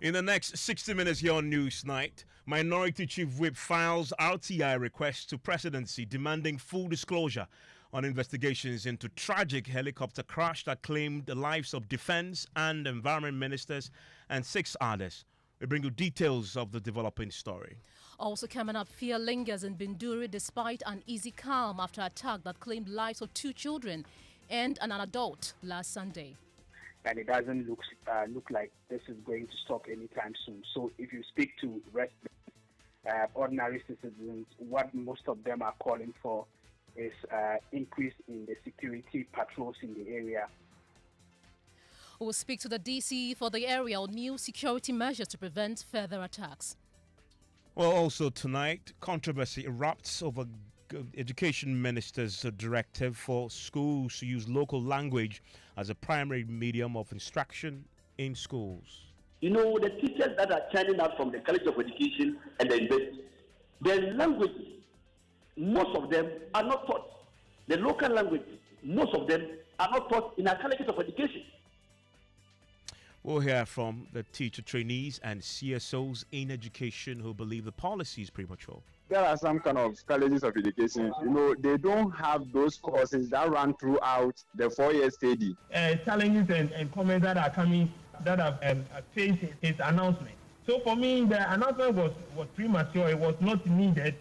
In the next 60 minutes here on Newsnight, Minority Chief Whip files RTI request to Presidency demanding full disclosure on investigations into tragic helicopter crash that claimed the lives of Defense and Environment Ministers and 6 others. We bring you details of the developing story. Also coming up, fear lingers in Binduri despite uneasy calm after attack that claimed lives of 2 children and an adult last Sunday. And it doesn't look like this is going to stop anytime soon. So if you speak to residents, ordinary citizens, what most of them are calling for is increase in the security patrols in the area. We'll speak to the DC for the area on new security measures to prevent further attacks. Well, also tonight, controversy erupts over Education Minister's directive for schools to use local language as a primary medium of instruction in schools. You know, the teachers that are churning out from the College of Education and the university, their languages, most of them are not taught. The local languages, most of them are not taught in our colleges of education. We'll hear from the teacher trainees and CSOs in education who believe the policy is premature. There are some kind of colleges of education, they don't have those courses that run throughout the 4-year study. Challenges and comments that are coming that have faced his announcement. So for me, the announcement was premature. It was not needed.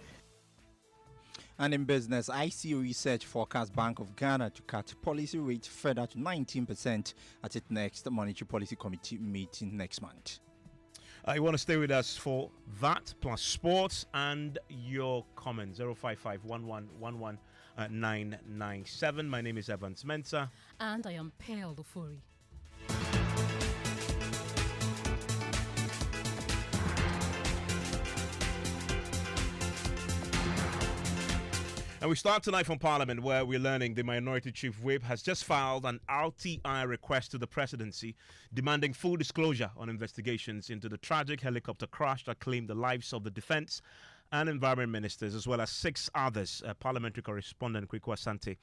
And in business, ICO Research forecasts Bank of Ghana to cut policy rate further to 19% at its next Monetary Policy Committee meeting next month. You want to stay with us for that plus sports and your comments. 055-1111-997. My name is Evans Mensah. And I am Pearl Ofori. And we start tonight from Parliament, where we're learning the Minority Chief Whip has just filed an RTI request to the Presidency demanding full disclosure on investigations into the tragic helicopter crash that claimed the lives of the Defence and Environment Ministers, as well as 6 others. Parliamentary correspondent Kweku Asante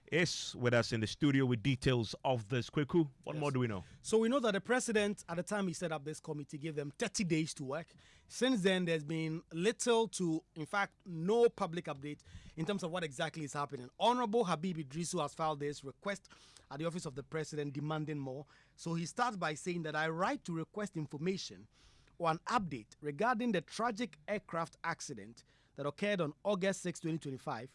is with us in the studio with details of this. Kweku, what more do we know? So we know that the President, at the time he set up this committee, gave them 30 days to work. Since then, there's been little to, in fact, no public update in terms of what exactly is happening. Honorable Habib Iddrisu has filed this request at the Office of the President demanding more. So he starts by saying that I write to request information or an update regarding the tragic aircraft accident that occurred on August 6, 2025.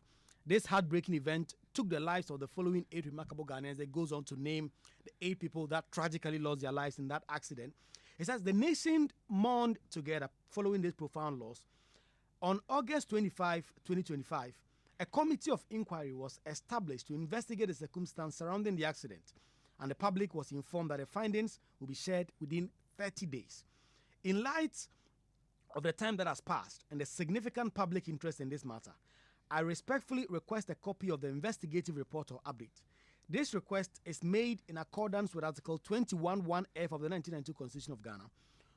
This heartbreaking event took the lives of the following 8 remarkable Ghanaians. It goes on to name the 8 people that tragically lost their lives in that accident. It says the nation mourned together following this profound loss. On August 25, 2025, a committee of inquiry was established to investigate the circumstances surrounding the accident, and the public was informed that the findings will be shared within 30 days. In light of the time that has passed and the significant public interest in this matter, I respectfully request a copy of the investigative report or update. This request is made in accordance with Article 21(1)(f) of the 1992 Constitution of Ghana,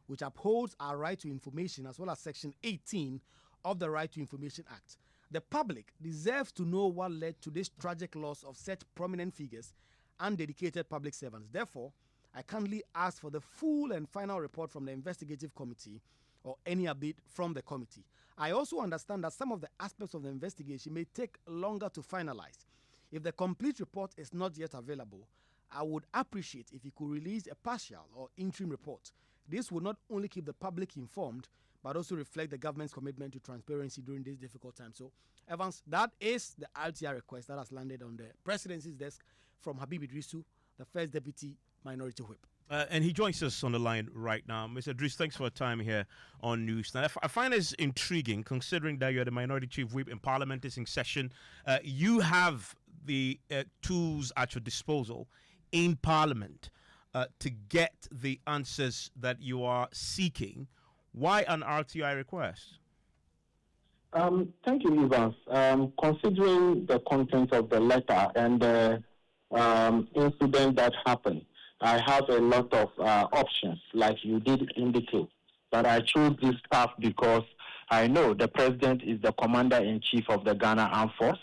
which upholds our right to information, as well as Section 18 of the Right to Information Act. The public deserves to know what led to this tragic loss of such prominent figures and dedicated public servants. Therefore, I kindly ask for the full and final report from the investigative committee or any update from the committee. I also understand that some of the aspects of the investigation may take longer to finalize. If the complete report is not yet available, I would appreciate if you could release a partial or interim report. This would not only keep the public informed, but also reflect the government's commitment to transparency during this difficult time. So, Evans, that is the RTI request that has landed on the Presidency's desk from Habib Iddrisu, the First Deputy Minority Whip. And he joins us on the line right now. Mr. Iddrisu, thanks for your time here on News. Now, I find this intriguing, considering that you're the Minority Chief Whip in Parliament is in session. You have the tools at your disposal in Parliament to get the answers that you are seeking. Why an RTI request? Thank you, Evans. Considering the content of the letter and the incident that happened, I have a lot of options, like you did indicate. But I chose this path because I know the President is the Commander-in-Chief of the Ghana Armed Force,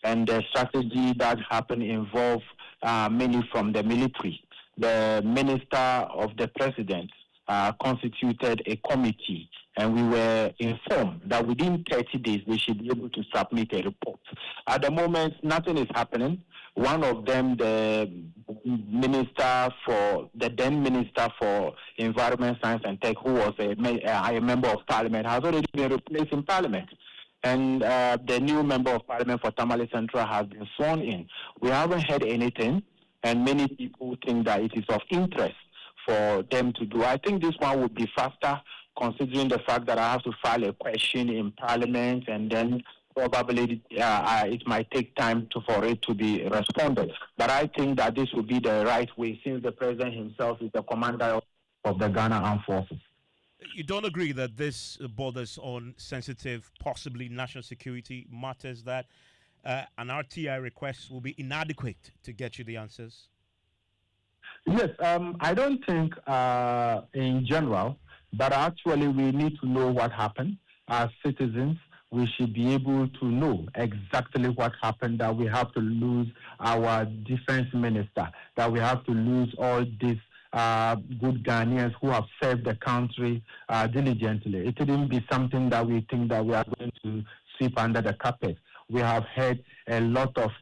and the strategy that happened involved many from the military. The Minister of the President constituted a committee, and we were informed that within 30 days we should be able to submit a report. At the moment, nothing is happening. One of them, the then Minister for Environment, Science and Tech, who was a member of Parliament, has already been replaced in Parliament. And the new member of Parliament for Tamale Central has been sworn in. We haven't heard anything, and many people think that it is of interest for them to do. I think this one would be faster, considering the fact that I have to file a question in Parliament, and then probably it might take time for it to be responded. But I think that this would be the right way, since the President himself is the commander of the Ghana Armed Forces. You don't agree that this borders on sensitive, possibly national security matters, that an RTI request will be inadequate to get you the answers? Yes, I don't think in general, but actually we need to know what happened. As citizens, we should be able to know exactly what happened, that we have to lose our defense minister, that we have to lose all these good Ghanaians who have served the country diligently. It wouldn't be something that we think that we are going to sweep under the carpet. We have had a lot of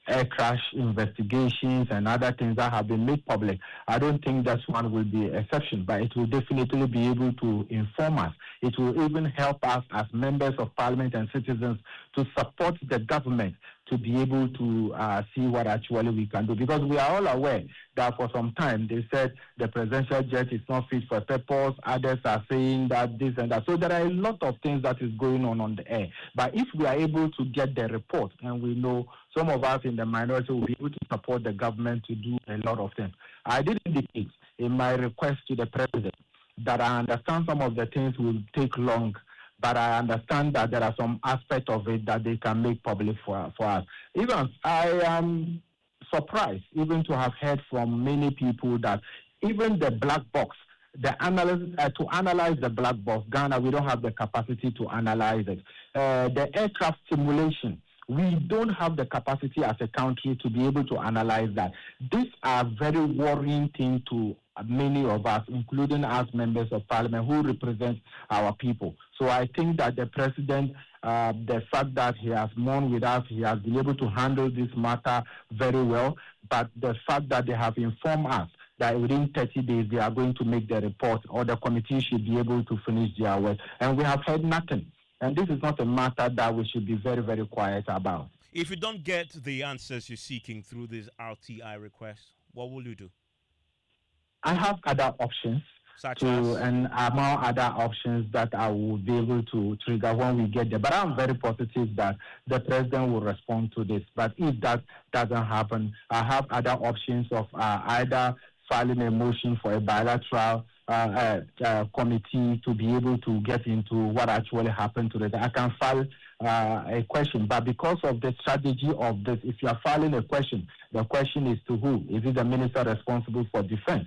air crash investigations and other things that have been made public. I don't think that one will be an exception, but it will definitely be able to inform us. It will even help us as members of Parliament and citizens to support the government to be able to see what actually we can do. Because we are all aware that for some time they said the presidential jet is not fit for purpose. Others are saying that this and that. So there are a lot of things that is going on the air. But if we are able to get the report, and we know some of us in the minority will be able to support the government to do a lot of things. I did indicate in my request to the president that I understand some of the things will take long, but I understand that there are some aspects of it that they can make public for us. Even I am surprised even to have heard from many people that even the black box, to analyze the black box, Ghana, we don't have the capacity to analyze it. The aircraft simulation, we don't have the capacity as a country to be able to analyze that. These are very worrying things to many of us, including us members of Parliament who represent our people. So I think that the president, the fact that he has mourned with us, he has been able to handle this matter very well. But the fact that they have informed us that within 30 days they are going to make the report, or the committee should be able to finish their work. And we have heard nothing. And this is not a matter that we should be very, very quiet about. If you don't get the answers you're seeking through this RTI request, what will you do? I have other options, and among other options that I will be able to trigger when we get there. But I'm very positive that the president will respond to this. But if that doesn't happen, I have other options of either filing a motion for a bilateral committee to be able to get into what actually happened to it. I can file a question, but because of the strategy of this, if you are filing a question, the question is to who? Is it the minister responsible for defense?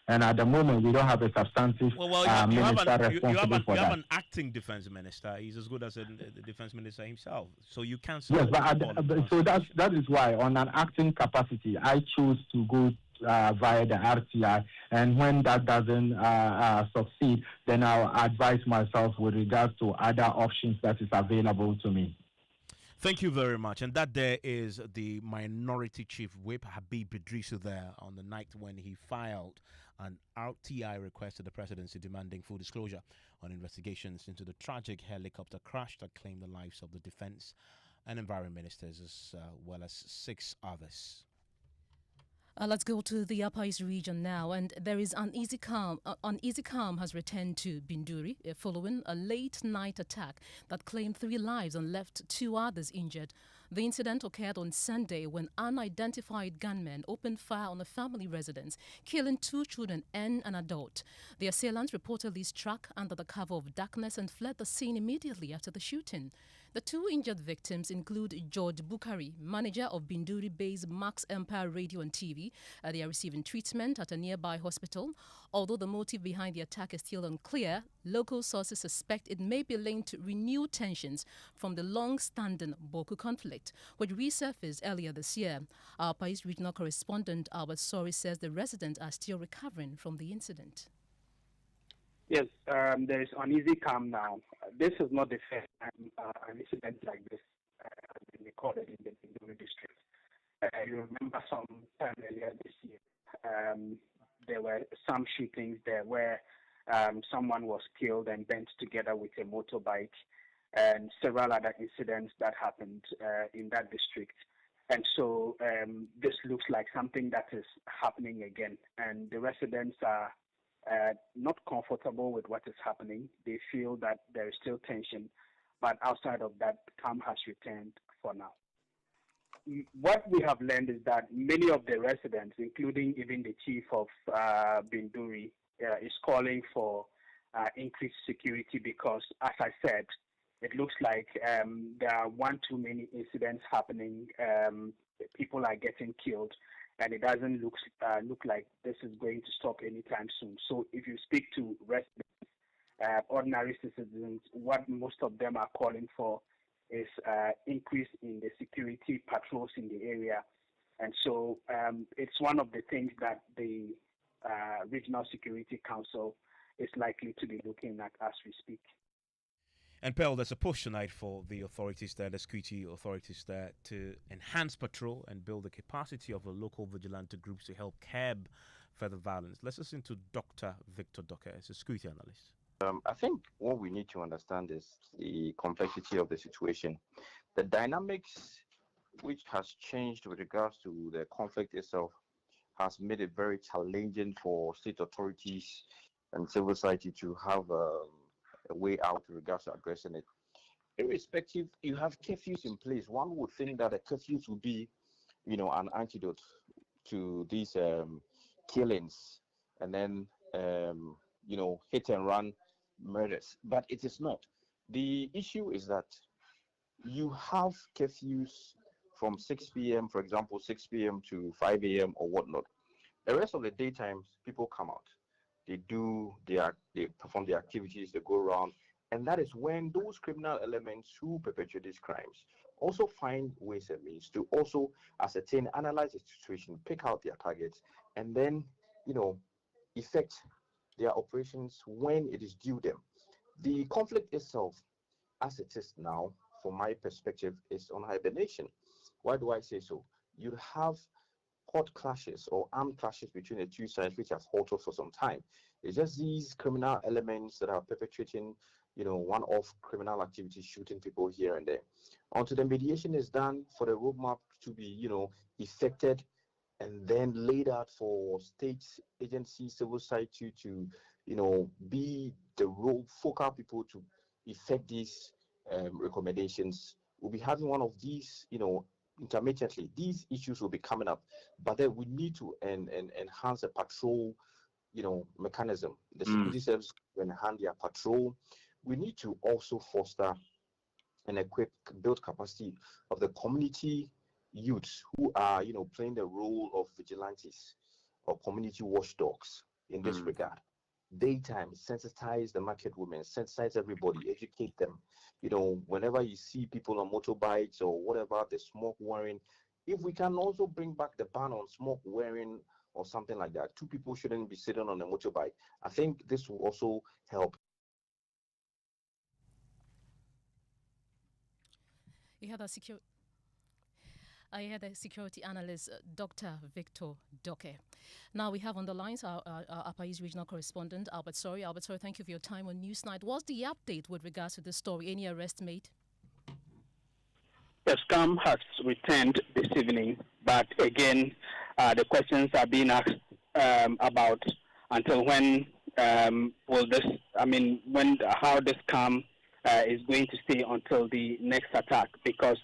And at the moment, we don't have a substantive minister responsible for that. You have an acting defense minister. He's as good as the defense minister himself. So you can't. Yes, so that is why, on an acting capacity, I choose to go via the RTI, and when that doesn't succeed, then I'll advise myself with regards to other options that is available to me. Thank you very much. And that there is the Minority Chief Whip, Habib Iddrisu, there on the night when he filed an RTI request to the Presidency demanding full disclosure on investigations into the tragic helicopter crash that claimed the lives of the Defense and Environment Ministers, as well as 6 others. Let's go to the Upper East region now, and there is uneasy calm. Uneasy calm has returned to Binduri following a late-night attack that claimed 3 lives and left 2 others injured. The incident occurred on Sunday when unidentified gunmen opened fire on a family residence, killing 2 children and an adult. The assailants reportedly struck under the cover of darkness and fled the scene immediately after the shooting. The 2 injured victims include George Bukari, manager of Binduri-based Max Empire Radio and TV. They are receiving treatment at a nearby hospital. Although the motive behind the attack is still unclear, local sources suspect it may be linked to renewed tensions from the long-standing Boko conflict, which resurfaced earlier this year. Our Pais regional correspondent Albert Sori says the residents are still recovering from the incident. Yes, there is uneasy calm now. This is not the first time an incident like this has been recorded in the Binduri district. You remember some time earlier this year, there were some shootings there where someone was killed and bent together with a motorbike, and several other incidents that happened in that district. And so this looks like something that is happening again, and the residents are not comfortable with what is happening. They feel that there is still tension, but outside of that, calm has returned for now. What we have learned is that many of the residents, including even the chief of Binduri, is calling for increased security because, as I said, it looks like there are one too many incidents happening. People are getting killed, and it doesn't look like this is going to stop anytime soon. So if you speak to residents, ordinary citizens, what most of them are calling for is increase in the security patrols in the area. And so it's one of the things that the Regional Security Council is likely to be looking at as we speak. And Pearl, there's a push tonight for the authorities there, the security authorities there, to enhance patrol and build the capacity of the local vigilante groups to help curb further violence. Let's listen to Dr. Victor Doke, as a security analyst. I think what we need to understand is the complexity of the situation. The dynamics which has changed with regards to the conflict itself has made it very challenging for state authorities and civil society to have a way out with regards to addressing it. Irrespective, you have curfews in place. One would think that the curfews would be, an antidote to these killings and then, hit and run murders. But it is not. The issue is that you have curfews from 6 p.m., for example, 6 p.m. to 5 a.m. or whatnot. The rest of the daytimes, people come out. They perform their activities, they go around, and that is when those criminal elements who perpetrate these crimes also find ways and means to also ascertain, analyze the situation, pick out their targets, and then, effect their operations when it is due them. The conflict itself, as it is now, from my perspective, is on hibernation. Why do I say so? You have hot clashes or armed clashes between the two sides, which have halted for some time. It's just these criminal elements that are perpetrating, one-off criminal activities, shooting people here and there. Until the mediation is done for the roadmap to be, effected and then laid out for state agencies, civil society to, be the role, focal people to effect these recommendations. We'll be having one of these, intermittently. These issues will be coming up, but then we need to enhance the patrol, mechanism. The security service to enhance their patrol. We need to also foster and build capacity of the community youths who are, playing the role of vigilantes or community watchdogs in this regard. Daytime, sensitize the market women, sensitize everybody, educate them. Whenever you see people on motorbikes or whatever, the smoke wearing, if we can also bring back the ban on smoke wearing or something like that, two people shouldn't be sitting on a motorbike. I think this will also help. I had a security analyst, Dr. Victor Doke. Now we have on the lines our Apais regional correspondent, Albert Sori. Albert Sori, thank you for your time on Newsnight. What's the update with regards to this story? Any arrest made? The scam has returned this evening, but again, the questions are being asked about until when will this, how this scam is going to stay until the next attack, because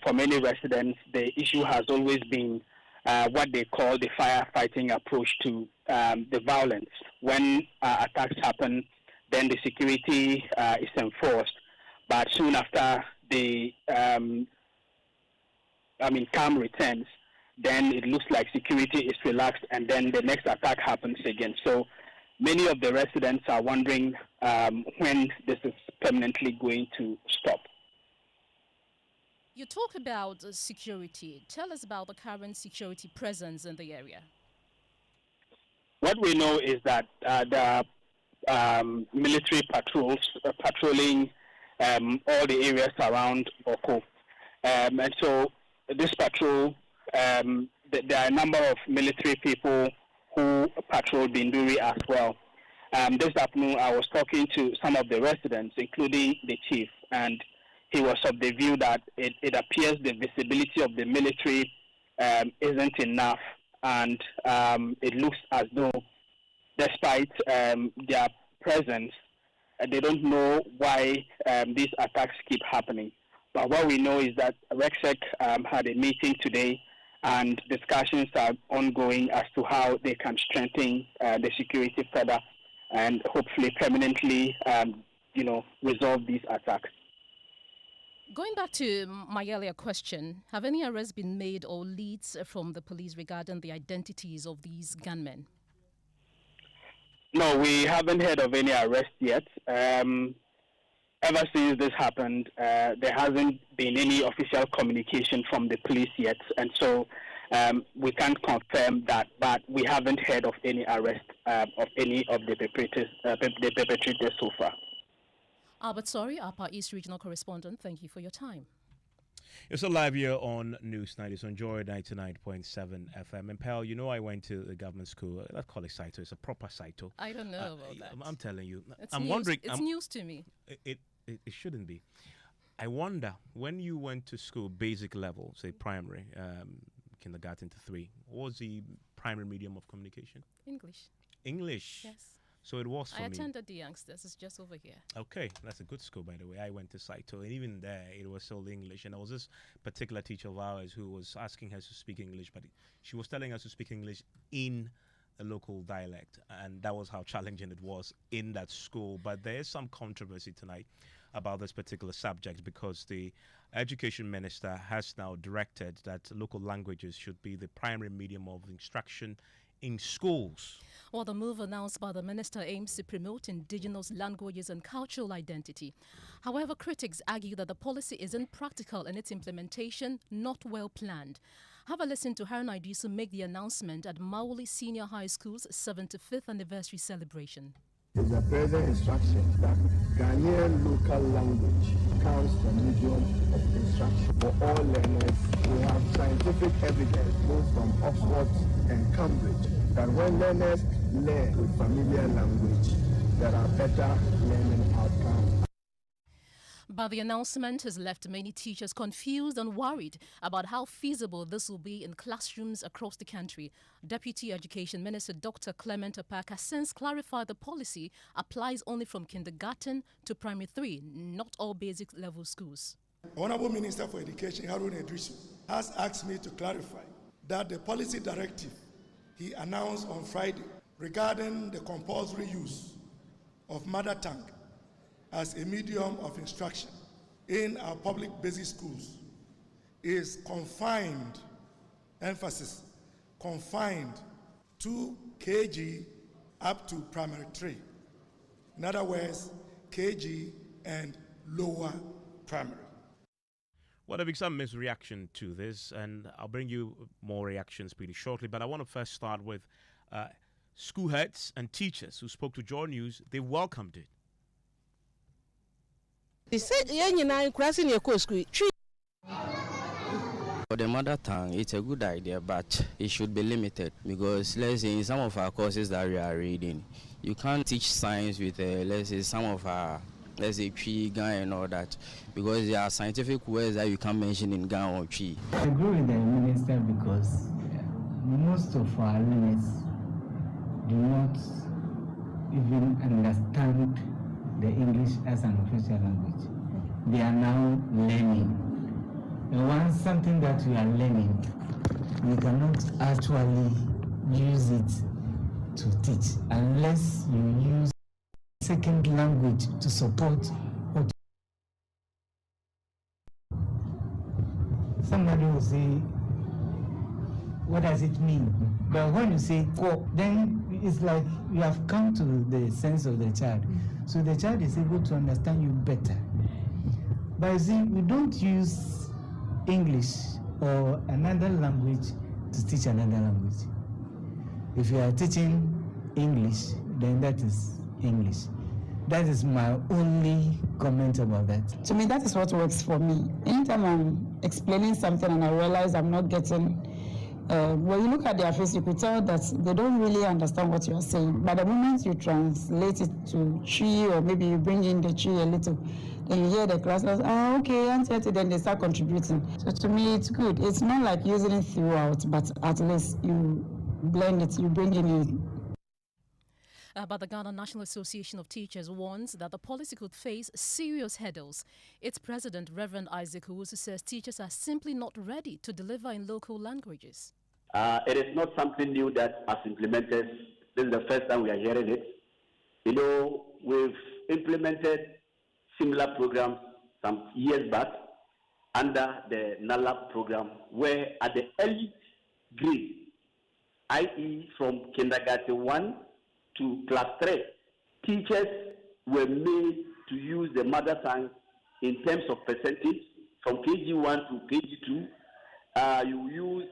for many residents, the issue has always been what they call the firefighting approach to the violence. When attacks happen, then the security is enforced. But soon after the calm returns, then it looks like security is relaxed, and then the next attack happens again. So many of the residents are wondering when this is permanently going to stop. You talk about security. Tell us about the current security presence in the area. What we know is that the military patrols patrolling all the areas around Oko. And so this patrol, there are a number of military people who patrol Binduri as well. This afternoon, I was talking to some of the residents, including the chief, and he was of the view that it appears the visibility of the military isn't enough, and it looks as though, despite their presence, they don't know why these attacks keep happening. But what we know is that RECSEC had a meeting today, and discussions are ongoing as to how they can strengthen the security further and hopefully permanently, resolve these attacks. Going back to my earlier question, have any arrests been made or leads from the police regarding the identities of these gunmen? No, we haven't heard of any arrests yet. Ever since this happened, there hasn't been any official communication from the police yet, and so we can't confirm that, but we haven't heard of any arrest of any of the perpetrators so far. Albert Sorry, Upper East Regional Correspondent, thank you for your time. You're still live here on News 90, on Joy 99.7 FM. And Pal, I went to the government school. Let's call it Saito. It's a proper Saito. I don't know about that. I'm telling you. I'm wondering. It's news to me. It shouldn't be. I wonder, when you went to school, basic level, say primary, kindergarten to 3, what was the primary medium of communication? English. English? Yes. So it was for me. I attended the Youngsters. It's just over here. Okay, that's a good school, by the way. I went to Saito, and even there, it was still English. And there was this particular teacher of ours who was asking us to speak English, but she was telling us to speak English in a local dialect, and that was how challenging it was in that school. But there is some controversy tonight about this particular subject, because the education minister has now directed that local languages should be the primary medium of instruction in schools. Well, the move announced by the minister aims to promote indigenous languages and cultural identity. However, critics argue that the policy isn't practical in its implementation, not well planned. Have a listen to Harun Iddrisu make the announcement at Mauli Senior High School's 75th anniversary celebration. It's a further instruction that Ghanaian local language counts the medium of instruction for all learners. We have scientific evidence, both from Oxford and Cambridge, that when learners learn with familiar language, there are better learning outcomes. But the announcement has left many teachers confused and worried about how feasible this will be in classrooms across the country. Deputy Education Minister Dr. Clement Opak has since clarified the policy applies only from kindergarten to primary 3, not all basic level schools. Honorable Minister for Education, Harun Iddrisu, has asked me to clarify that the policy directive he announced on Friday regarding the compulsory use of mother tongue as a medium of instruction in our public basic schools is confined, emphasis, confined to KG up to primary 3. In other words, KG and lower primary. Well, there will be some misreaction to this, and I'll bring you more reactions pretty shortly. But I want to first start with school heads and teachers who spoke to JoyNews. They welcomed it. For the mother tongue, it's a good idea, but it should be limited, because let's say in some of our courses that we are reading, you can't teach science with let's say some of our, let's say tree, gun and all that, because there are scientific words that you can't mention in gun or tree. I agree with the minister, because most of our learners do not even understand the English as an official language. They are now learning. And once something that we are learning, we cannot actually use it to teach unless you use second language to support what somebody will say, what does it mean? But when you say ko, then it's like you have come to the sense of the child. So the child is able to understand you better. But you see, we don't use English or another language to teach another language. If you are teaching English, then that is English. That is my only comment about that. To me, that is what works for me. Anytime I'm explaining something and I realize I'm not getting, when you look at their face, you could tell that they don't really understand what you're saying. But the moment you translate it to tree, or maybe you bring in the tree a little, then you hear the class, okay, answer it, then they start contributing. So to me, it's good. It's not like using it throughout, but at least you blend it, you bring in it. But the Ghana National Association of Teachers warns that the policy could face serious hurdles. Its president, Reverend Isaac Owusu, says teachers are simply not ready to deliver in local languages. It is not something new that has implemented. This is the first time we are hearing it. You know, we've implemented similar programs some years back under the NALAP program, where at the early grade, i.e. from kindergarten 1 to class 3, teachers were made to use the mother tongue in terms of percentage. From KG1 to KG2, you use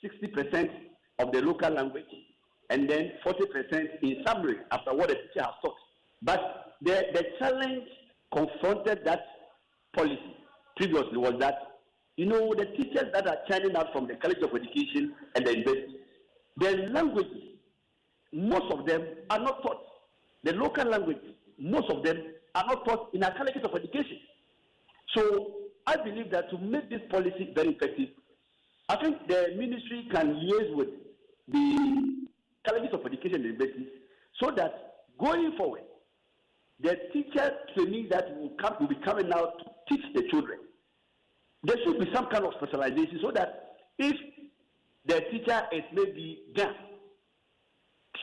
60% of the local language and then 40% in summary after what the teacher has taught. But the challenge confronted that policy previously was that, you know, the teachers that are churning out from the College of Education and the university, their languages, most of them are not taught. The local languages, most of them are not taught in our colleges of education. So I believe that to make this policy very effective, I think the ministry can liaise with the colleges of education and universities so that going forward, the teacher training that will be coming out to teach the children, there should be some kind of specialization so that if the teacher is maybe Ghana,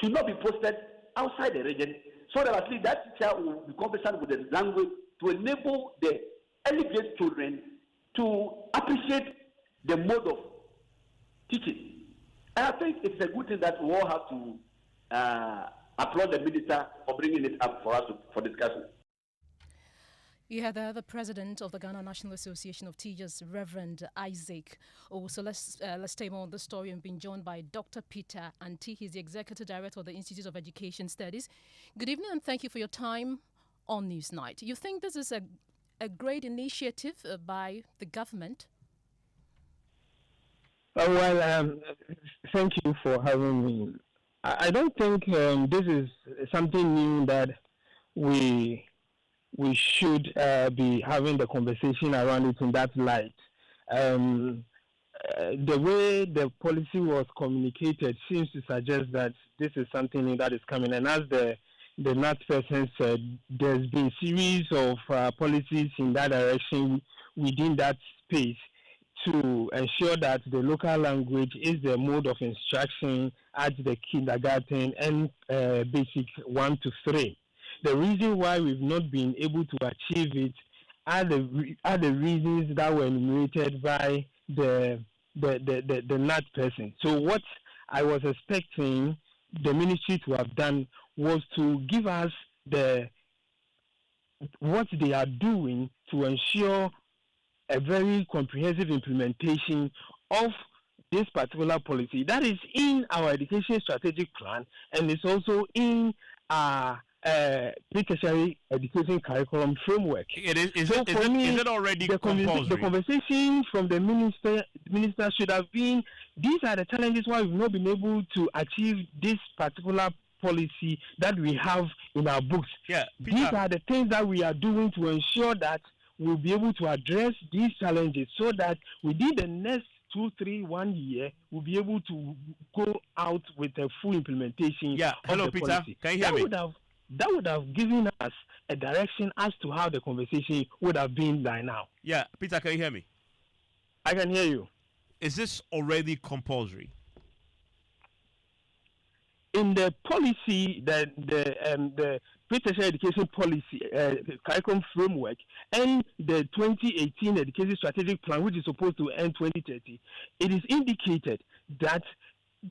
should not be posted outside the region, so that at least that teacher will be conversant with the language to enable the early grade children to appreciate the mode of teaching. And I think it's a good thing that we all have to applaud the minister for bringing it up for us for discussion. Yeah, the president of the Ghana National Association of Teachers, Reverend Isaac. So let's stay more on the story. We've been joined by Dr. Peter Anti. He's the executive director of the Institute of Education Studies. Good evening, and thank you for your time on Newsnight. You think this is a great initiative by the government? Thank you for having me. I don't think this is something new that we should be having the conversation around it in that light. The way the policy was communicated seems to suggest that this is something new that is coming. And as the NAT person said, there's been series of policies in that direction within that space to ensure that the local language is the mode of instruction at the kindergarten and basic 1 to 3. The reason why we've not been able to achieve it are the reasons that were enumerated by the NAT person. So what I was expecting the ministry to have done was to give us what they are doing to ensure a very comprehensive implementation of this particular policy that is in our education strategic plan, and it's also in our pre-tertiary education curriculum framework. Is it already compulsory? The conversation from the minister should have been, these are the challenges why we've not been able to achieve this particular policy that we have in our books. Yeah, these are the things that we are doing to ensure that we'll be able to address these challenges so that within the next 2, 3, 1 year, we'll be able to go out with a full implementation. Yeah, hello, Peter. Policy. Can you hear me? That would have given us a direction as to how the conversation would have been by now. Yeah, Peter, can you hear me? I can hear you. Is this already compulsory? In the policy, the pre-tertiary education policy curriculum framework and the 2018 education strategic plan, which is supposed to end 2030, it is indicated that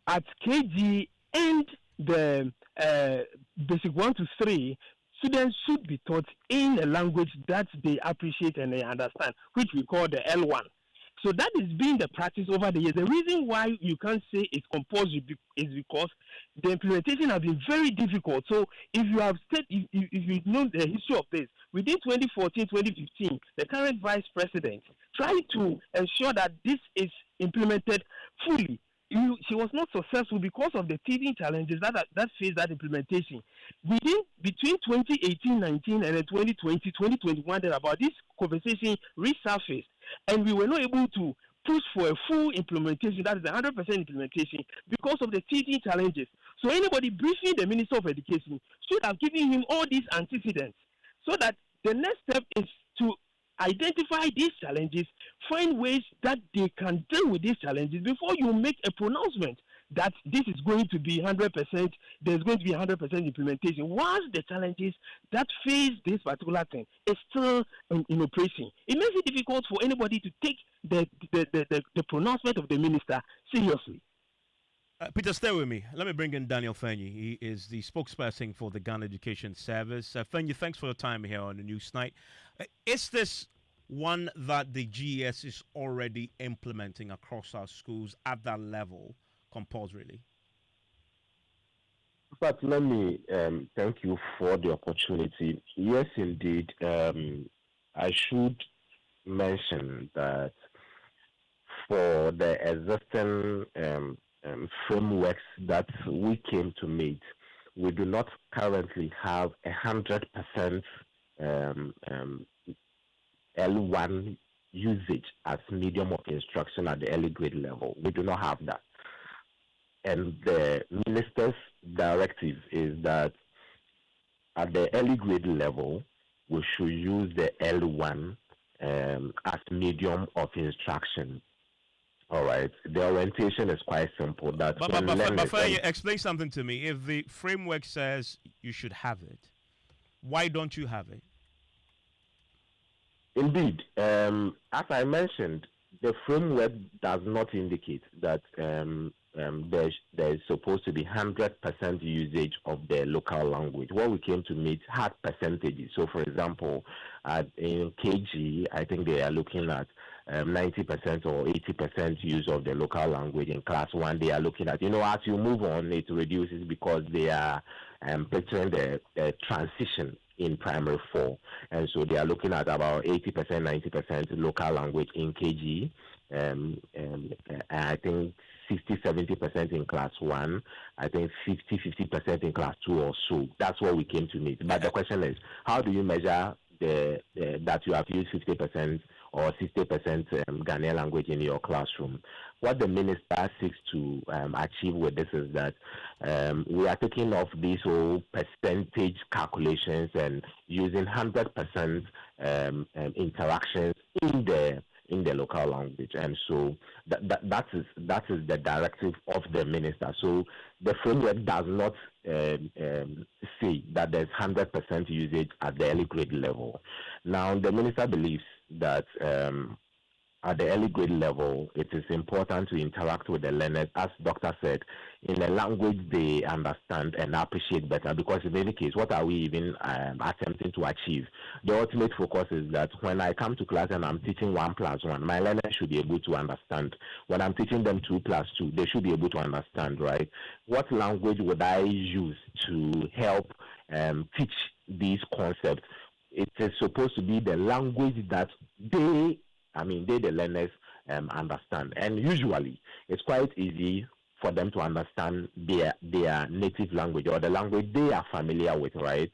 at KG and the basic 1 to 3, students should be taught in a language that they appreciate and they understand, which we call the L1. So that is being the practice over the years. The reason why you can't say it's compulsory is because the implementation has been very difficult. So if you have if you know the history of this, within 2014, 2015, the current vice president tried to ensure that this is implemented fully. She was not successful because of the teething challenges that faced that implementation. Between 2018-19 and then 2020-2021, there about this conversation resurfaced, and we were not able to push for a full implementation, that is 100% implementation, because of the teething challenges. So anybody briefing the Minister of Education should have given him all these antecedents, so that the next step is to identify these challenges, find ways that they can deal with these challenges before you make a pronouncement that this is going to be 100%, there's going to be 100% implementation. Once the challenges that face this particular thing is still in operation, it makes it difficult for anybody to take the pronouncement of the minister seriously. Peter, stay with me. Let me bring in Daniel Fenyi. He is the spokesperson for the Ghana Education Service. Fenyi, thanks for your time here on the News Night. Is this one that the GES is already implementing across our schools at that level compulsorily? But let me thank you for the opportunity. Yes, indeed. I should mention that for the existing frameworks that we came to meet, we do not currently have 100% L1 usage as medium of instruction at the early grade level. We do not have that. And the minister's directive is that at the early grade level, we should use the L1 as medium of instruction. All right. The orientation is quite simple. But explain something to me. If the framework says you should have it, why don't you have it? Indeed. As I mentioned, the framework does not indicate that there's supposed to be 100% usage of the local language. What we came to meet had percentages. So, for example, in KG, I think they are looking at 90% or 80% use of the local language. In class 1, they are looking at, as you move on, it reduces because they are picturing the transition in primary 4. And so they are looking at about 80%, 90% local language in KG. I think 60-70% in class 1, I think 50% in class 2 or so. That's what we came to meet. But the question is, how do you measure that you have used 50% or 60% Ghanaian language in your classroom? What the minister seeks to achieve with this is that we are taking off these whole percentage calculations and using 100% interactions in the local language, and so that is the directive of the minister. So the framework does not say that there's 100% usage at the early grade level. Now, the minister believes that at the early grade level, it is important to interact with the learners, as Doctor said, in a language they understand and appreciate better. Because in any case, what are we even attempting to achieve? The ultimate focus is that when I come to class and I'm teaching 1+1, my learners should be able to understand. When I'm teaching them 2+2, they should be able to understand, right? What language would I use to help teach these concepts? It is supposed to be the language that the learners understand. And usually, it's quite easy for them to understand their native language or the language they are familiar with, right?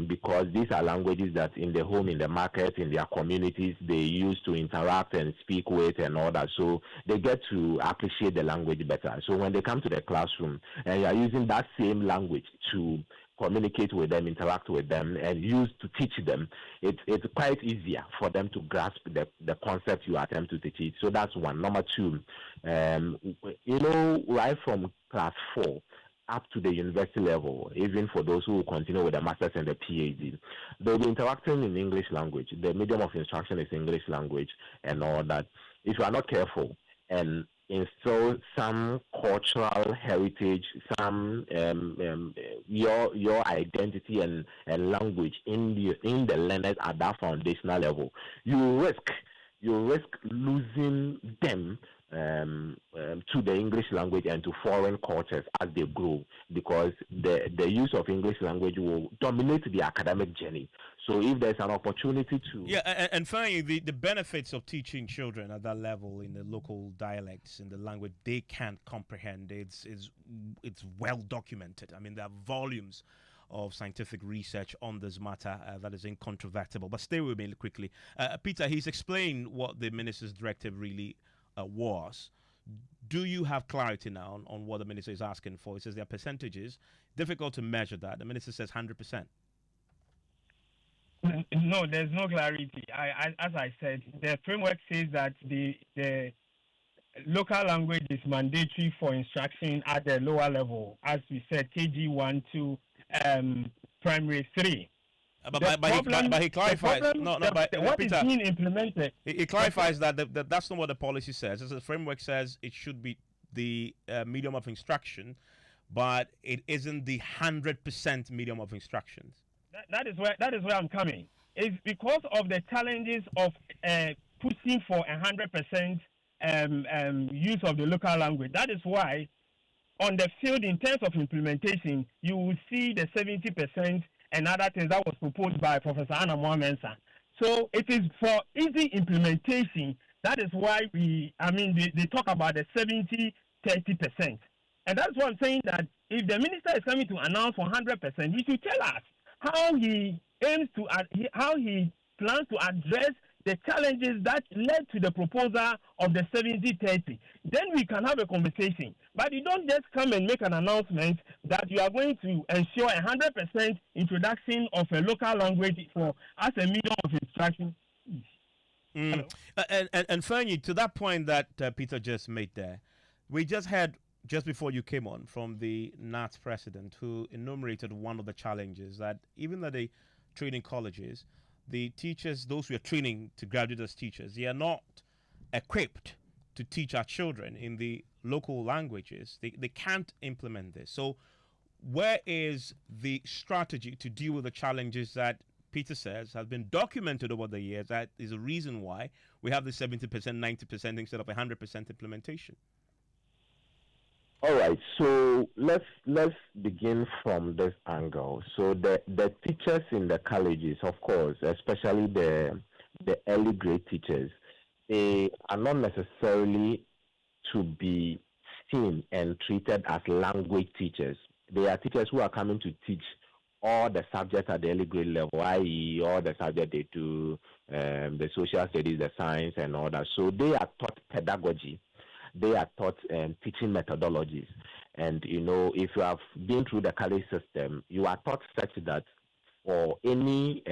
Because these are languages that in the home, in the market, in their communities, they use to interact and speak with and all that. So they get to appreciate the language better. So when they come to the classroom and you are using that same language to communicate with them, interact with them, and use to teach them, it's quite easier for them to grasp the concept you attempt to teach. So that's one. Number two, right from class 4 up to the university level, even for those who will continue with the master's and the PhD, they'll be interacting in English language. The medium of instruction is English language and all that. If you are not careful and instill some cultural heritage, some your identity and language in the learners at that foundational level, you risk losing them to the English language and to foreign cultures as they grow, because the use of English language will dominate the academic journey. So if there's an opportunity to... Yeah, and finally, the benefits of teaching children at that level in the local dialects, in the language they can't comprehend, it's well documented. I mean, there are volumes of scientific research on this matter that is incontrovertible. But stay with me quickly. Peter, he's explained what the minister's directive really was. Do you have clarity now on what the minister is asking for? He says there are percentages. Difficult to measure that. The minister says 100%. No, there's no clarity. As I said, the framework says that the local language is mandatory for instruction at the lower level, as we said, KG 1 to primary 3. But he clarifies. What is being implemented? He clarifies that that's not what the policy says. As the framework says, it should be the medium of instruction, but it isn't the 100% medium of instructions. That is where I'm coming. It's because of the challenges of pushing for 100% use of the local language. That is why, on the field, in terms of implementation, you will see the 70% and other things that was proposed by Professor Anna Mohammed. So it is for easy implementation. That is why they talk about the 70-30%. And that's why I'm saying that if the minister is coming to announce 100%, he should tell us how he aims to, how he plans to address the challenges that led to the proposal of the 70-30. Then we can have a conversation. But you don't just come and make an announcement that you are going to ensure 100% introduction of a local language as a medium of instruction. And finally, to that point that Peter just made there, we just had, just before you came on, from the NAT president, who enumerated one of the challenges that even at the training colleges, the teachers, those who are training to graduate as teachers, they are not equipped to teach our children in the local languages. They can't implement this. So where is the strategy to deal with the challenges that Peter says has been documented over the years? That is a reason why we have the 70%, 90% instead of 100% implementation. All right, so let's begin from this angle. So the teachers in the colleges, of course, especially the early grade teachers, they are not necessarily to be seen and treated as language teachers. They are teachers who are coming to teach all the subjects at the early grade level, i.e. all the subjects they do, the social studies, the science, and all that. So they are taught pedagogy. They are taught teaching methodologies. And, if you have been through the college system, you are taught such that for any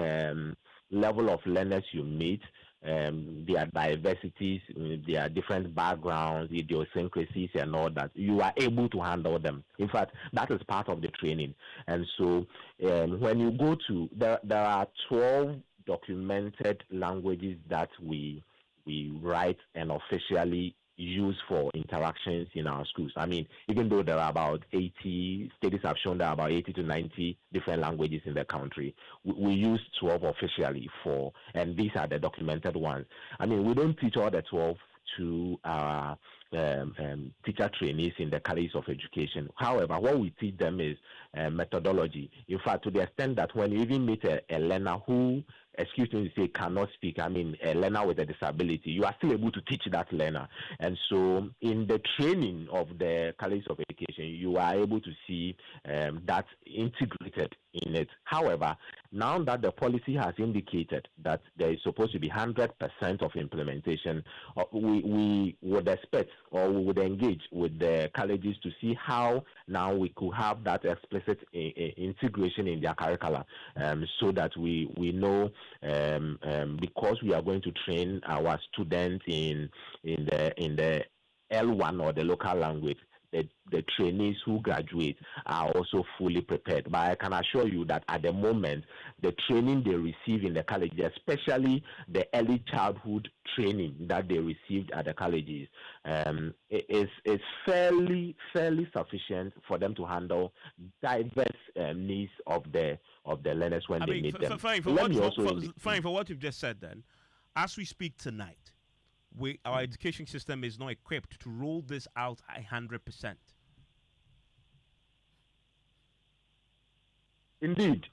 level of learners you meet, their diversities, their different backgrounds, idiosyncrasies, and all that, you are able to handle them. In fact, that is part of the training. And so when you go to, there are 12 documented languages that we write and officially use for interactions in our schools. I mean, even though there are about 80, studies have shown there are about 80 to 90 different languages in the country, we use 12 officially for, and these are the documented ones. I mean, we don't teach all the 12 to our teacher trainees in the colleges of education. However, what we teach them is methodology. In fact, to the extent that when you even meet a learner who, excuse me to say, cannot speak, I mean, a learner with a disability, you are still able to teach that learner. And so in the training of the colleges of education, you are able to see that integrated in it. However, now that the policy has indicated that there is supposed to be 100% of implementation, we would expect or we would engage with the colleges to see how now we could have that explicit integration in their curricula, so that we know, because we are going to train our students in the L1 or the local language, the trainees who graduate are also fully prepared. But I can assure you that at the moment, the training they receive in the colleges, especially the early childhood training that they received at the colleges, is fairly sufficient for them to handle diverse needs of the learners when they meet them. Fine, for what you've just said then, as we speak tonight, our education system is not equipped to roll this out 100%. Indeed,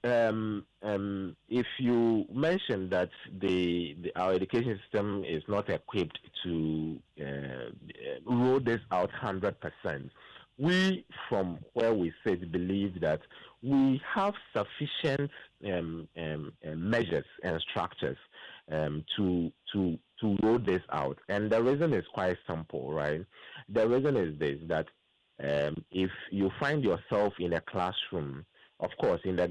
if you mention that our education system is not equipped to roll this out 100%, we, from where we sit, believe that we have sufficient measures and structures to roll this out. And the reason is quite simple, right? The reason is this, that if you find yourself in a classroom, of course, in the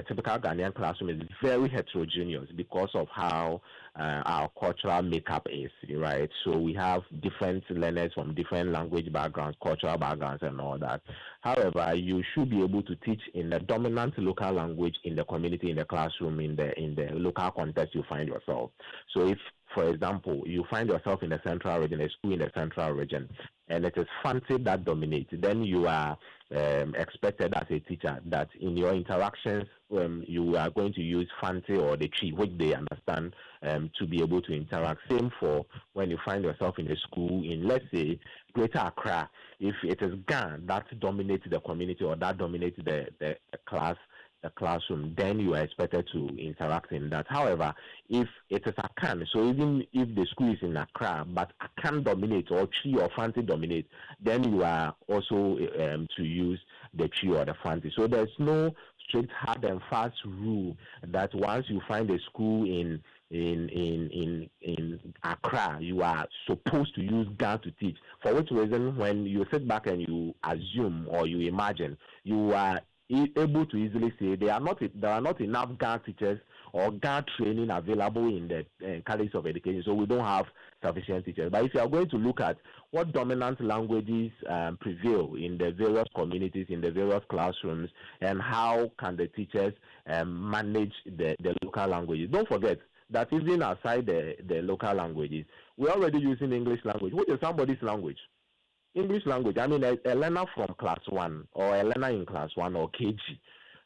typical Ghanaian classroom is very heterogeneous because of how our cultural makeup is, right? So we have different learners from different language backgrounds, cultural backgrounds, and all that. However, you should be able to teach in the dominant local language in the community, in the classroom, in the local context you find yourself. So if, for example, you find yourself in the central region, a school in the central region, and it is Fanti that dominates, then you are expected as a teacher that in your interactions, you are going to use Fanti or the Chi, which they understand, to be able to interact. Same for when you find yourself in a school in, let's say, Greater Accra. If it is Gan that dominates the community or that dominates the classroom, then you are expected to interact in that. However, if it is Akan, so even if the school is in Accra, but Akan dominates or Chi or Fanti dominates, then you are also to use the Chi or the Fanti. So there's no strict hard and fast rule that once you find a school in Accra, you are supposed to use Gan to teach. For which reason, when you sit back and you assume or you imagine, you are able to easily say there are not enough GAN teachers or GAN training available in the colleges of education, so we don't have sufficient teachers. But if you are going to look at what dominant languages prevail in the various communities, in the various classrooms, and how can the teachers manage the local languages, don't forget that even outside the local languages, we're already using English language, which is somebody's language. English language, I mean, a learner from class 1 or a learner in class 1 or KG,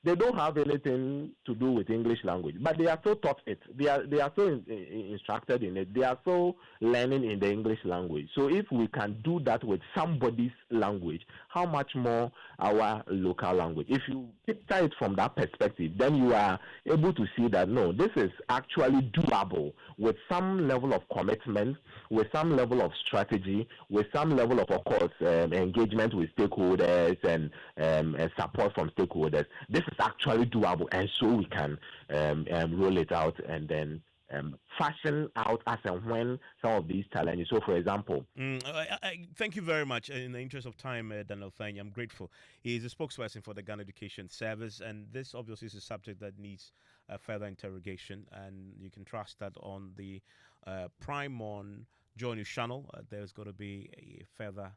they don't have anything to do with English language, but they are so taught it. They are so instructed in it. They are so learning in the English language. So if we can do that with somebody's language, how much more our local language? If you picture it from that perspective, then you are able to see that, no, this is actually doable with some level of commitment, with some level of strategy, with some level of course, engagement with stakeholders and support from stakeholders. This is actually doable, and so we can roll it out and then fashion out as and when some of these challenges. So, for example, thank you very much. In the interest of time, Daniel Thany, I'm grateful. He is a spokesperson for the Ghana Education Service, and this obviously is a subject that needs further interrogation, and you can trust that on the Prime on JoyNews channel. There's going to be a further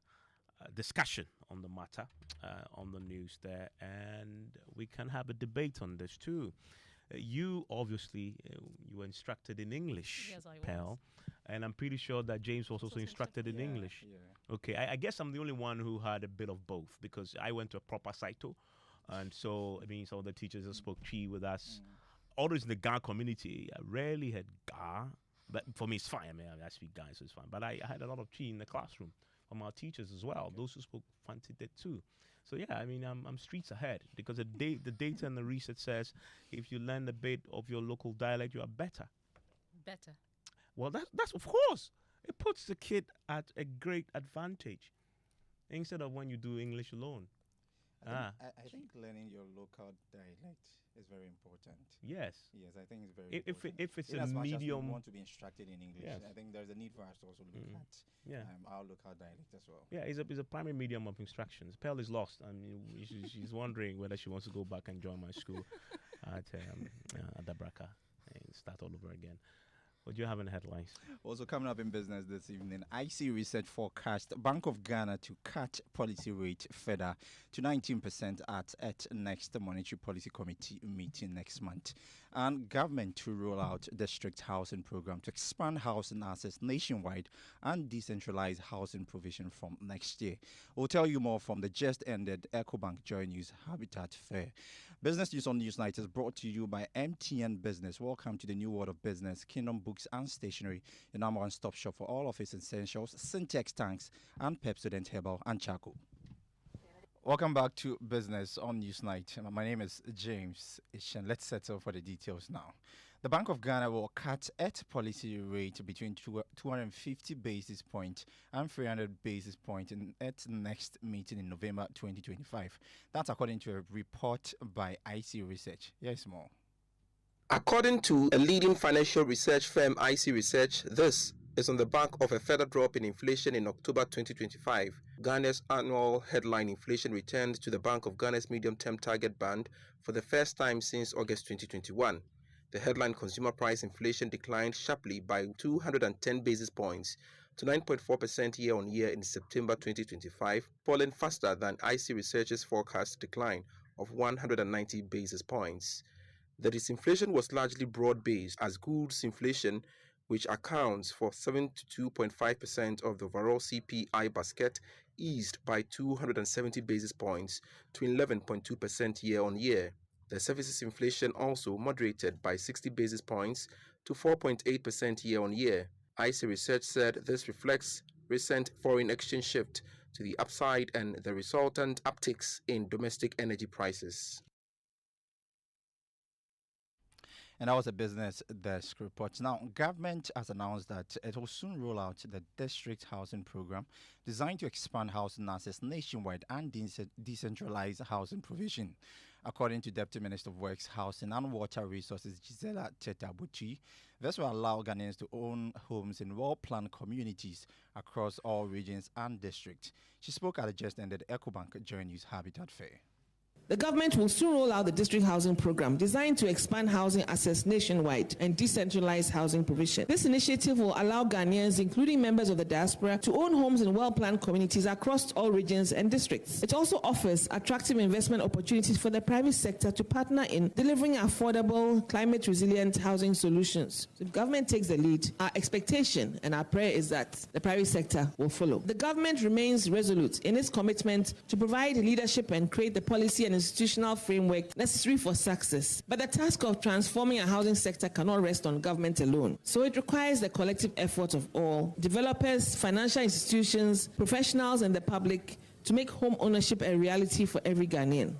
discussion on the matter on the news there, and we can have a debate on this too. You obviously you were instructed in English, yes, I Pearl, was. and I'm pretty sure that James was also instructed in English. Yeah. Okay, I guess I'm the only one who had a bit of both because I went to a proper Saito, and so I mean some of the teachers that spoke Chi with us. Always in the Ga community, I rarely had Ga, but for me it's fine. I mean I speak Ga, so it's fine. But I had a lot of Chi in the classroom from our teachers as well. Okay. Those who spoke Fanti did too. So yeah, I mean, I'm streets ahead because the data and the research says if you learn a bit of your local dialect, you are better. Better. Well, that's of course. It puts the kid at a great advantage instead of when you do English alone. I think learning your local dialect is very important. Yes. Yes, I think it's very important. If it's in a as much medium, as we want to be instructed in English, yes. I think there's a need for us to also look at our local dialect as well. Yeah, it's a primary medium of instructions. Pearl is lost. I mean, she's wondering whether she wants to go back and join my school at Adabraka and start all over again. What do you have in the headlines? Also coming up in business this evening, IC research forecast Bank of Ghana to cut policy rate further to 19% at next Monetary Policy Committee meeting next month. And government to roll out district housing program to expand housing access nationwide and decentralize housing provision from next year. We'll tell you more from the just ended EcoBank JoyNews Habitat Fair. Business News on Newsnight is brought to you by MTN Business. Welcome to the new world of business. Kingdom Books and Stationery, your number one stop shop for all office essentials, Syntex tanks, and Pepsodent Herbal and Charcoal. Welcome back to Business on Newsnight. My name is James Ishan. Let's settle for the details now. The Bank of Ghana will cut its policy rate between 250 basis points and 300 basis points in its next meeting in November 2025. That's according to a report by IC Research. Yes, more. According to a leading financial research firm, IC Research, this is on the back of a further drop in inflation in October 2025. Ghana's annual headline inflation returned to the Bank of Ghana's medium-term target band for the first time since August 2021. The headline consumer price inflation declined sharply by 210 basis points to 9.4% year-on-year in September 2025, falling faster than IC Research's forecast decline of 190 basis points. The disinflation was largely broad-based as goods inflation, which accounts for 72.5% of the overall CPI basket, eased by 270 basis points to 11.2% year-on-year. The services inflation also moderated by 60 basis points to 4.8% year-on-year. IC Research said this reflects recent foreign exchange shift to the upside and the resultant upticks in domestic energy prices. And that was a business desk report. Now, government has announced that it will soon roll out the district housing program designed to expand housing access nationwide and decentralize housing provision. According to Deputy Minister of Works, Housing and Water Resources, Gisela Tetabuchi, this will allow Ghanaians to own homes in well-planned communities across all regions and districts. She spoke at the just ended EcoBank JoyNews Habitat Fair. The government will soon roll out the district housing program designed to expand housing access nationwide and decentralize housing provision. This initiative will allow Ghanaians, including members of the diaspora, to own homes in well-planned communities across all regions and districts. It also offers attractive investment opportunities for the private sector to partner in delivering affordable, climate-resilient housing solutions. So the government takes the lead. Our expectation and our prayer is that the private sector will follow. The government remains resolute in its commitment to provide leadership and create the policy and institutional framework necessary for success. But the task of transforming a housing sector cannot rest on government alone. So it requires the collective effort of all, developers, financial institutions, professionals, and the public to make home ownership a reality for every Ghanaian.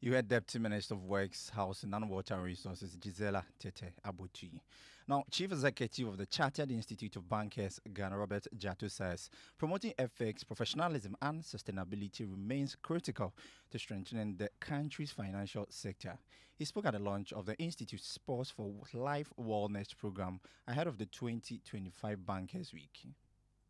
You heard Deputy Minister of Works, Housing and Water Resources, Gisela Tete Abuchi. Now, Chief Executive of the Chartered Institute of Bankers, Ghana, Robert Jatu, says promoting ethics, professionalism, and sustainability remains critical to strengthening the country's financial sector. He spoke at the launch of the Institute's Sports for Life Wellness program ahead of the 2025 Bankers Week.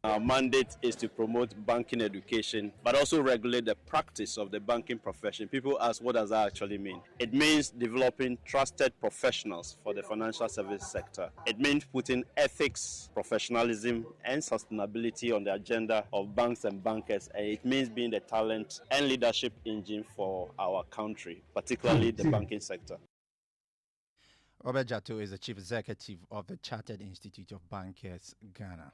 Our mandate is to promote banking education, but also regulate the practice of the banking profession. People ask, what does that actually mean? It means developing trusted professionals for the financial service sector. It means putting ethics, professionalism, and sustainability on the agenda of banks and bankers. And it means being the talent and leadership engine for our country, particularly the banking sector. Robert Jatu is the Chief Executive of the Chartered Institute of Bankers, Ghana.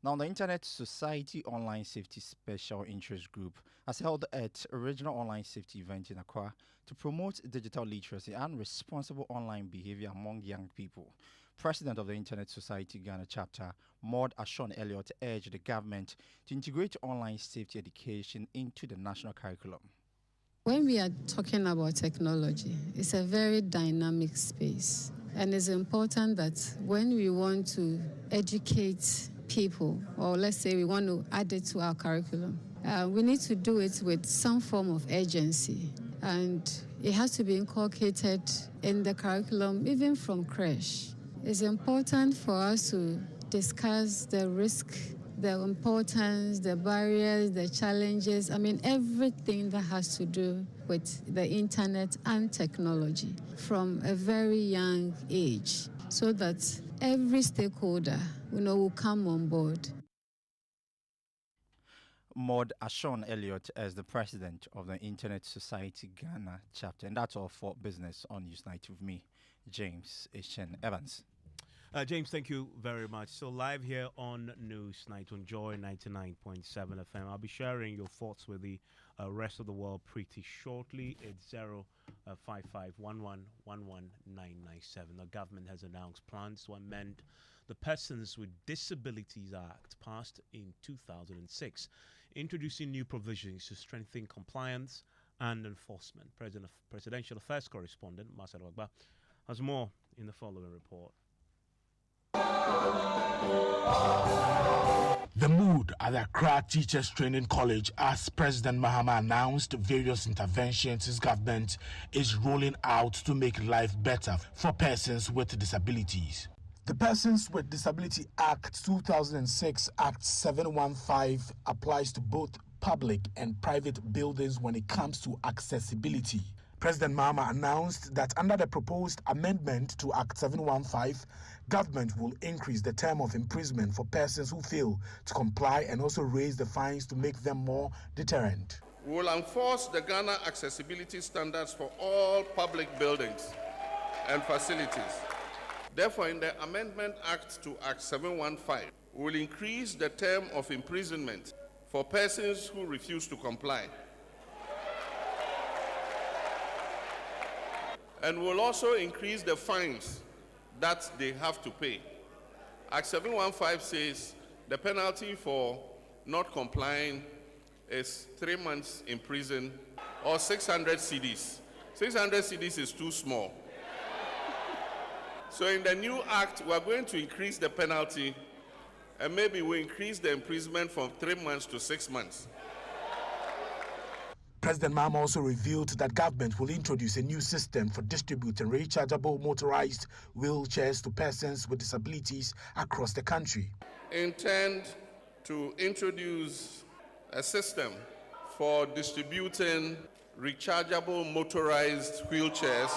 Now, the Internet Society Online Safety Special Interest Group has held its original online safety event in Accra to promote digital literacy and responsible online behavior among young people. President of the Internet Society Ghana chapter, Maud Ashon Elliott, urged the government to integrate online safety education into the national curriculum. When we are talking about technology, it's a very dynamic space. And it's important that when we want to educate people, or let's say we want to add it to our curriculum, we need to do it with some form of urgency. And it has to be inculcated in the curriculum, even from creche. It's important for us to discuss the risk, the importance, the barriers, the challenges. I mean, everything that has to do with the internet and technology from a very young age. so that every stakeholder, will come on board. Maud Ashon Elliott as the president of the Internet Society Ghana chapter. And that's all for business on Newsnight with me, James H.N. Evans. James, thank you very much. So live here on Newsnight on Joy 99.7 FM. I'll be sharing your thoughts with the rest of the world pretty shortly. It's 05511 The government has announced plans to amend the Persons with Disabilities Act passed in 2006, introducing new provisions to strengthen compliance and enforcement. Presidential Affairs correspondent Marcel Wagba has more in the following report. The mood at the Accra Teachers Training College as President Mahama announced various interventions his government is rolling out to make life better for persons with disabilities. The Persons with Disability Act 2006 Act 715 applies to both public and private buildings when it comes to accessibility. President Mahama announced that under the proposed amendment to Act 715, government will increase the term of imprisonment for persons who fail to comply and also raise the fines to make them more deterrent. We will enforce the Ghana accessibility standards for all public buildings and facilities. Therefore, in the Amendment Act to Act 715, we will increase the term of imprisonment for persons who refuse to comply. And we will also increase the fines that they have to pay. Act 715 says the penalty for not complying is 3 months in prison or 600 cedis. 600 cedis is too small. So in the new act, we are going to increase the penalty and maybe we increase the imprisonment from 3 months to 6 months. President Mahama also revealed that government will introduce a new system for distributing rechargeable motorized wheelchairs to persons with disabilities across the country. Intend to introduce a system for distributing rechargeable motorized wheelchairs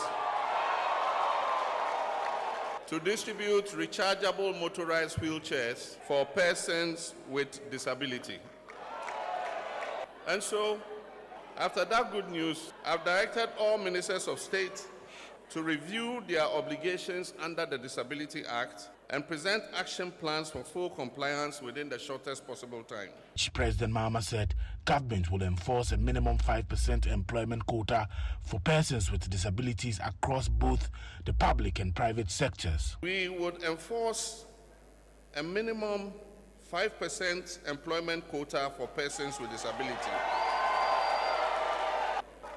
for persons with disability. And so, after that good news, I've directed all ministers of state to review their obligations under the Disability Act and present action plans for full compliance within the shortest possible time. President Mahama said government will enforce a minimum 5% employment quota for persons with disabilities across both the public and private sectors. We would enforce a minimum 5% employment quota for persons with disability.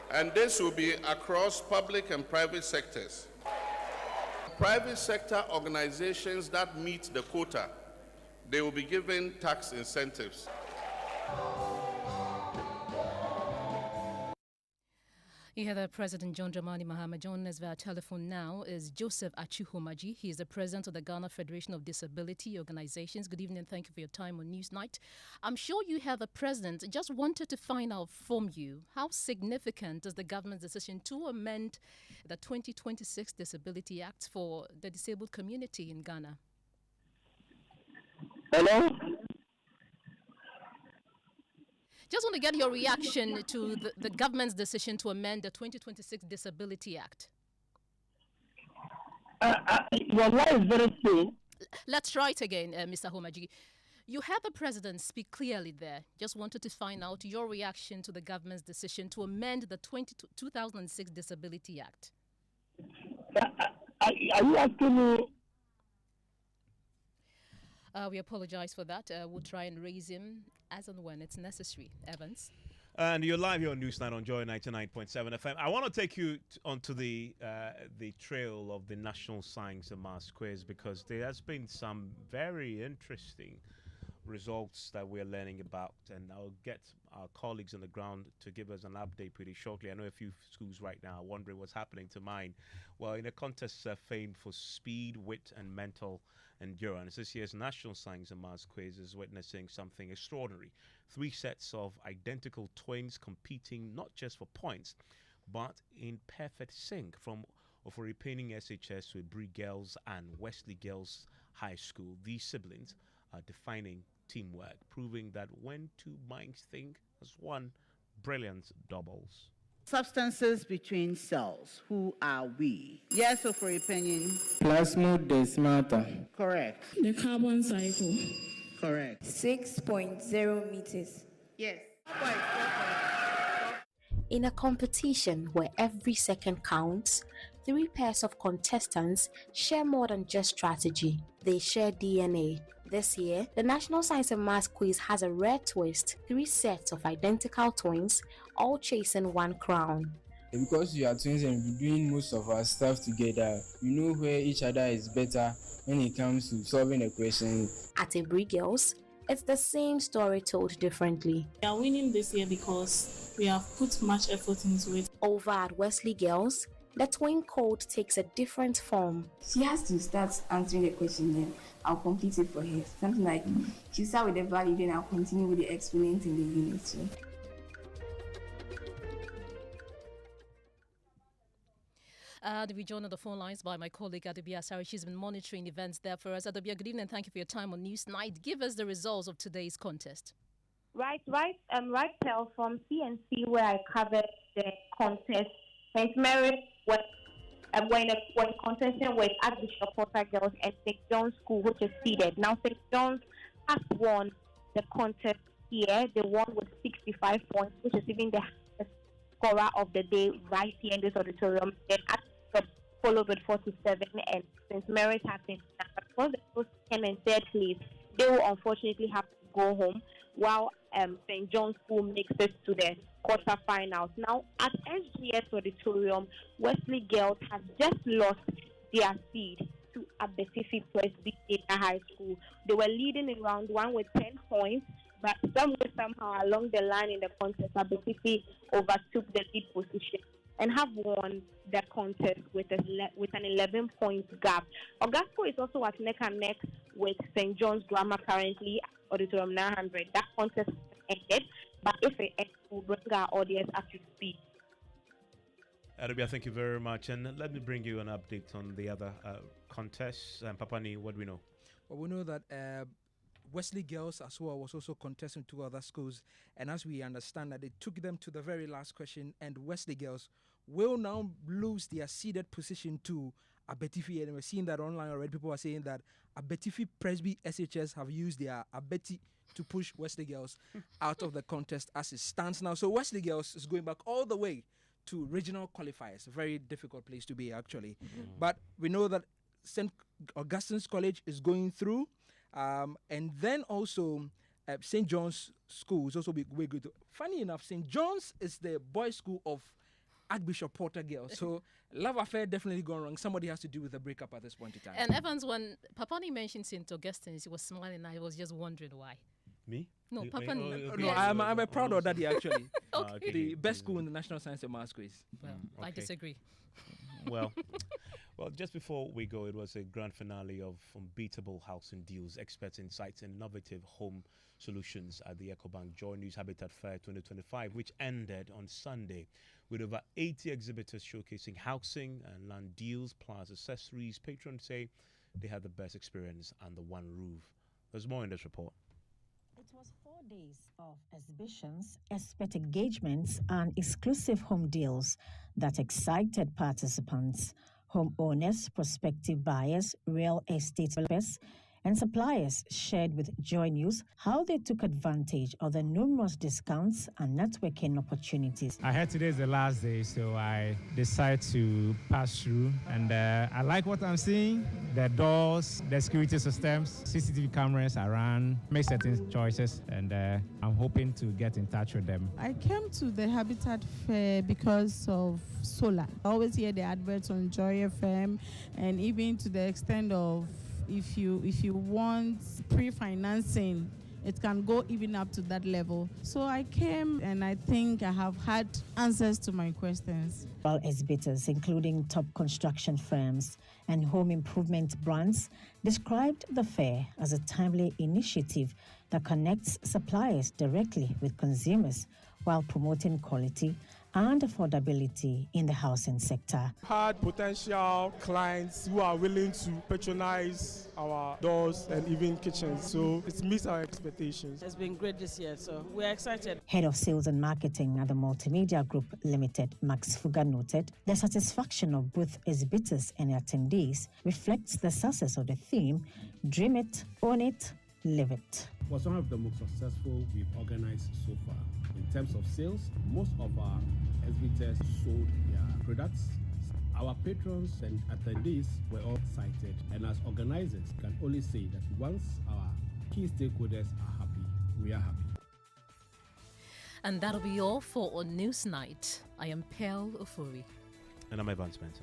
And this will be across public and private sectors. Private sector organizations that meet the quota, they will be given tax incentives. You hear the President John Dramani Mahama. Joining us via telephone now is Joseph Achuhomaji. He is the president of the Ghana Federation of Disability Organizations. Good evening and thank you for your time on Newsnight. I'm sure you heard the president. Just wanted to find out from you, how significant is the government's decision to amend the 2026 Disability Act for the disabled community in Ghana? Hello? Just want to get your reaction to the government's decision to amend the 2026 Disability Act. Your line is very thin. Let's try it again, Mr. Homaji. You had the president speak clearly there. Just wanted to find out your reaction to the government's decision to amend the 2006 Disability Act. Are you asking me? We apologize for that. We'll try and raise him as and when it's necessary. Evans. And you're live here on Newsnight on Joy 99.7 FM. I want to take you onto the trail of the National Science and Maths Quiz because there has been some very interesting results that we're learning about, and I'll get our colleagues on the ground to give us an update pretty shortly. I know a few schools right now are wondering what's happening to mine. Well, in a contest famed for speed, wit, and mental endurance, this year's National Science and Maths Quiz is witnessing something extraordinary. 3 sets of identical twins competing not just for points, but in perfect sync from Ofori Painting SHS with Bree Girls and Wesley Girls High School. These siblings are defining teamwork, proving that when two minds think as one, brilliant doubles. Substances between cells. Who are we? Yes, or for opinion? Plasmodesmata. Correct. The carbon cycle. Correct. 6.0 meters. Yes. In a competition where every second counts, 3 pairs of contestants share more than just strategy. They share DNA. This year, the National Science and Maths Quiz has a rare twist: 3 sets of identical twins, all chasing one crown. Because we are twins and we're doing most of our stuff together, we know where each other is better when it comes to solving a question. At Ibri Girls, it's the same story told differently. We are winning this year because we have put much effort into it. Over at Wesley Girls, the twin code takes a different form. She has to start answering the question, then I'll complete it for her. Something like, she'll start with the value, then I'll continue with the exponent in the unit. So. To be joined on the phone lines by my colleague Adobia Asari. She's been monitoring events there for us. Adobia, good evening. Thank you for your time on News Night. Give us the results of today's contest. Right, Pearl, from CNC, where I covered the contest. St. Mary's was when contesting with Archbishop Porter Girls and St. John's School, which is seeded. Now, St. John's has won the contest here. They won with 65 points, which is even the scorer of the day right here in this auditorium. Then Archbishop followed with 47, and St. Mary's has been because the schools came in third place. They will unfortunately have to go home, while St. John's School makes it to the quarterfinals. Now, at SGS Auditorium, Wesley Girls has just lost their seed to Abetifi Presbyterian High School. They were leading in round 1 with 10 points, but somehow along the line in the contest, Abetifi overtook the lead position and have won the contest with an 11-point gap. Ogasco is also at neck and neck with St. John's Grammar currently, Auditorium 900. That contest ended, but if it ends, we'll bring our audience up to speed. Adobia, thank you very much. And let me bring you an update on the other contests. Papani, what do we know? Well, we know that Wesley Girls as well was also contesting 2 other schools, and as we understand that, they took them to the very last question, and Wesley Girls will now lose their seeded position to Abetifi, and we're seeing that online already. People are saying that Abetifi Presby SHS have used their Abeti to push Wesley Girls out of the contest as it stands now. So Wesley Girls is going back all the way to regional qualifiers. A very difficult place to be, actually. But we know that St. Augustine's College is going through. And then also St. John's School is also way good. Funny enough, St. John's is the boys' school of Archbishop Porter Girls. So love affair definitely gone wrong. Somebody has to do with the breakup at this point in time. And Evans, when Papani mentioned St. Augustine's, he was smiling. I was just wondering why. Me? No, Papani. No, I'm a proud of that actually. Okay. The best school in the National Science and Maths Quiz. Well, I disagree. Well, just before we go, it was a grand finale of Unbeatable Housing Deals, Expert Insights, and Innovative Home Solutions at the EcoBank JoyNews Habitat Fair 2025, which ended on Sunday with over 80 exhibitors showcasing housing and land deals plus accessories. Patrons say they had the best experience under one roof. There's more in this report. It was 4 days of exhibitions, expert engagements, and exclusive home deals that excited participants. Homeowners, prospective buyers, real estate developers, and suppliers shared with JoyNews how they took advantage of the numerous discounts and networking opportunities. I heard today is the last day, so I decided to pass through. And I like what I'm seeing. The doors, the security systems, CCTV cameras around, make certain choices, and I'm hoping to get in touch with them. I came to the Habitat Fair because of solar. I always hear the adverts on Joy FM, and even to the extent of if you want pre-financing, it can go even up to that level. So I came, and I think I have had answers to my questions. While exhibitors, including top construction firms and home improvement brands, described the fair as a timely initiative that connects suppliers directly with consumers while promoting quality and affordability in the housing sector. Had potential clients who are willing to patronize our doors and even kitchens, so it meets our expectations. It's been great this year, so we're excited. Head of Sales and Marketing at the Multimedia Group Limited, Max Fuga, noted the satisfaction of both exhibitors and attendees reflects the success of the theme, Dream It, Own It, Live It. It was one of the most successful we've organized so far. In terms of sales, most of our exhibitors sold their products. Our patrons and attendees were all excited, and as organizers can only say that once our key stakeholders are happy, we are happy. And that'll be all for On News Night. I am Pearl Ofori. And I'm Ivan Spencer.